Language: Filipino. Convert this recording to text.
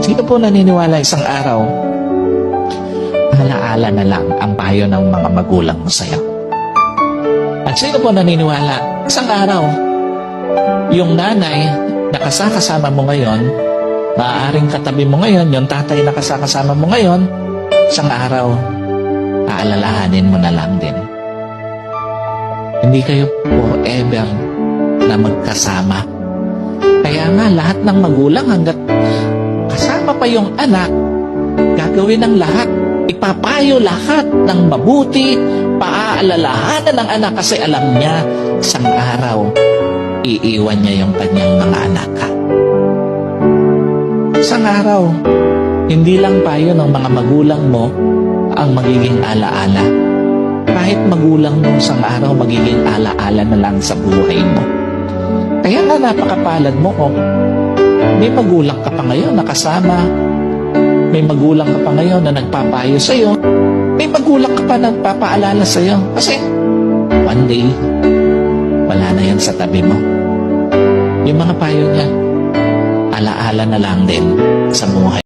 Sino po naniniwala isang araw, alaala na lang ang payo ng mga magulang mo sa'yo? At sino po naniniwala, isang araw, yung nanay na kasama mo ngayon, maaaring katabi mo ngayon, yung tatay na kasama mo ngayon, isang araw, aalalahanin mo na lang din. Hindi kayo forever na magkasama. Kaya nga, lahat ng magulang hanggat kasama pa yung anak, gagawin ng lahat. Ipapayo lahat ng mabuti, paaalalahanan ng anak kasi alam niya, isang araw, iiwan niya yung kanyang mga anak. Isang araw, hindi lang payo ng mga magulang mo ang magiging alaala. Kahit magulang mo isang araw, magiging alaala na lang sa buhay mo. Kaya nga napakapalad mo kung may magulang ka pa ngayon na kasama, may magulang ka pa ngayon na nagpapayo sa'yo, may magulang ka pa na nagpapaalala sa'yo. Kasi one day, wala na yan sa tabi mo. Yung mga payo niya, alaala na lang din sa buhay.